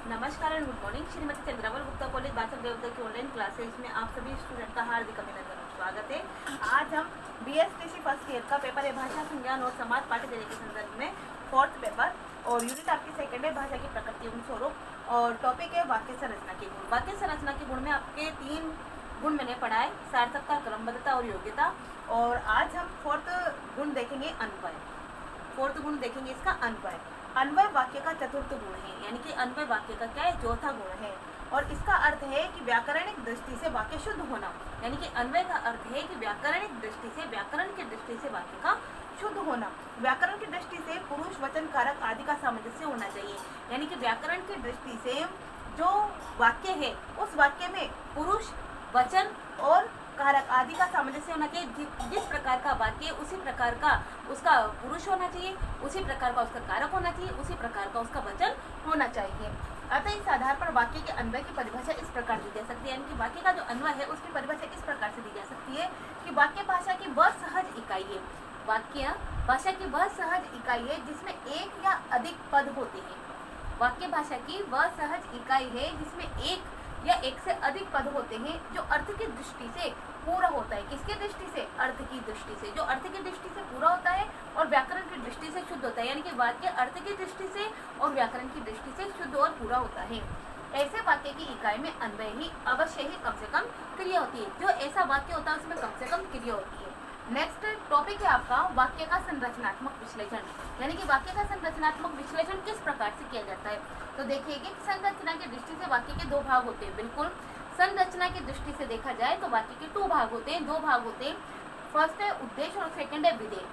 नमस्कार and good morning. Shrimati Chandrawal Gupta college बासठ देवता की ऑनलाइन क्लासेज में आप सभी स्टूडेंट का हार्दिक अभिनंदन और स्वागत है। आज हम BSTC फर्स्ट ईयर का पेपर है भाषा संज्ञान और समाज पाठ्यक्रम के संदर्भ में फोर्थ पेपर और यूनिट आपकी सेकंड है भाषा की प्रकृति एवं स्वरूप और टॉपिक है वाक्य संरचना के गुण। वाक्य संरचना के गुण में आपके 3 गुण मैंने पढ़ा है, सार्थकता, क्रमबद्धता और योग्यता। और आज हम फोर्थ गुण देखेंगे अन्वय। फोर्थ गुण देखेंगे इसका अन्वय। अन्वय वाक्य का चतुर्थ गुण है, यानी कि अन्वय वाक्य का क्या है, चौथा गुण है। और इसका अर्थ है कि व्याकरणिक दृष्टि से वाक्य शुद्ध होना, यानी कि अन्वय का अर्थ है कि व्याकरणिक दृष्टि से, व्याकरण की दृष्टि से वाक्य का शुद्ध होना। व्याकरण की दृष्टि से पुरुष, वचन, कारक आदि का सामंजस्य होना चाहिए, यानी कि व्याकरण की दृष्टि से जो वाक्य है उस वाक्य में पुरुष, वचन और कारक आदि का सामंजस्य होना चाहिए। जिस प्रकार का वाक्य उसी प्रकार का उसका पुरुष होना चाहिए, उसी प्रकार का उसका कारक होना चाहिए, उसी प्रकार का उसका वचन होना चाहिए। अतः इस आधार पर वाक्य के अन्वय की परिभाषा इस प्रकार दी जा सकती है, यानी कि वाक्य का जो अन्वय है उसकी परिभाषा इस प्रकार से दी जा सकती है कि वाक्य भाषा की वह सहज इकाई है, वाक्य भाषा की वह सहज इकाई है जिसमें एक या अधिक पद होते हैं। वाक्य भाषा की वह सहज इकाई है जिसमें एक या एक से अधिक पद होते हैं, जो अर्थ की दृष्टि से पूरा होता है। किसकी दृष्टि से? अर्थ की दृष्टि से। जो अर्थ की दृष्टि से पूरा होता है और व्याकरण की दृष्टि से शुद्ध होता है, यानी कि वाक्य अर्थ की दृष्टि से और व्याकरण की दृष्टि से शुद्ध और पूरा होता है। ऐसे वाक्य की इकाई में अन्वय ही अवश्य ही कम से कम क्रिया होती है। जो ऐसा वाक्य होता है उसमें कम से कम क्रिया होती है। नेक्स्ट टॉपिक है आपका वाक्य का संरचनात्मक विश्लेषण, यानी कि वाक्य का संरचनात्मक विश्लेषण किस प्रकार से किया जाता है। तो देखिए कि संरचना की दृष्टि से वाक्य के 2 भाग होते हैं। बिल्कुल, संरचना की दृष्टि से देखा जाए तो वाक्य के 2 भाग होते हैं, 2 भाग होते हैं। फर्स्ट है उद्देश्य और सेकंड है विधेय।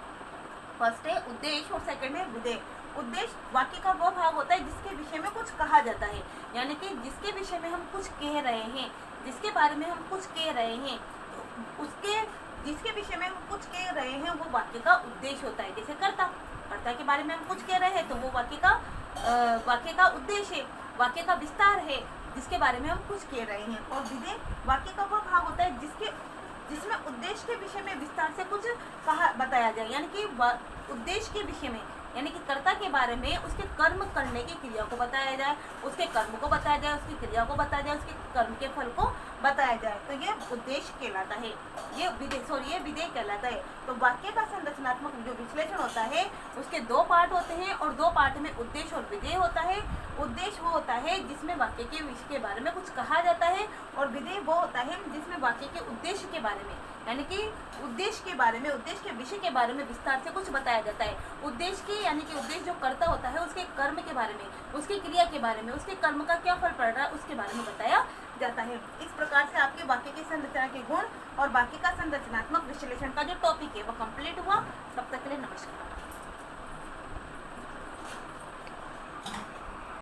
फर्स्ट है उद्देश्य और सेकंड है विधेय। उद्देश्य वाक्य का वो भाग होता है जिसके विषय में कुछ कहा जाता है, यानी कि जिसके विषय में हम कुछ कह रहे हैं, जिसके बारे में हम कुछ कह रहे हैं, तो उसके जिसके विषय में हम कुछ कह रहे हैं वो वाक्य का उद्देश्य होता है। जैसे कर्ता के बारे में हम कुछ कह रहे हैं तो वो वाक्य का उद्देश्य है, वाक्य का विस्तार है जिसके बारे में हम कुछ कह रहे हैं। और विधेय वाक्य का वो भाग होता है जिसमें उद्देश्य के विषय में विस्तार से कुछ बताया जाए, यानी कि उद्देश्य के विषय में, यानी कि कर्ता के बारे में उसके कर्म करने की क्रिया को बताया जाए, उसके कर्म को बताया जाए, उसकी क्रिया को बताया जाए, उसके कर्म के फल को बताया जाए, तो ये उद्देश्य कहलाता है, ये विधेय कहलाता है। तो वाक्य का संरचनात्मक जो विश्लेषण होता है उसके 2 पार्ट होते हैं और 2 पार्ट में उद्देश्य और विधेय होता है। उद्देश्य वो होता है जिसमें वाक्य के विषय के बारे में कुछ कहा जाता है और विधेय वो होता है जिसमें वाक्य के उद्देश्य के बारे में, यानी कि उद्देश्य के बारे में, उद्देश्य के विषय के बारे में विस्तार से कुछ बताया जाता है। उद्देश्य की यानी कि उद्देश्य जो कर्ता होता है उसके कर्म के बारे में, उसकी क्रिया के बारे में, उसके कर्म का क्या फल पड़ रहा है उसके बारे में बताया जाता है। इस प्रकार से आपके वाक्य की संरचना के गुण और वाक्य का संरचनात्मक विश्लेषण का जो टॉपिक है वो कंप्लीट हुआ। तब तक के लिए नमस्कार।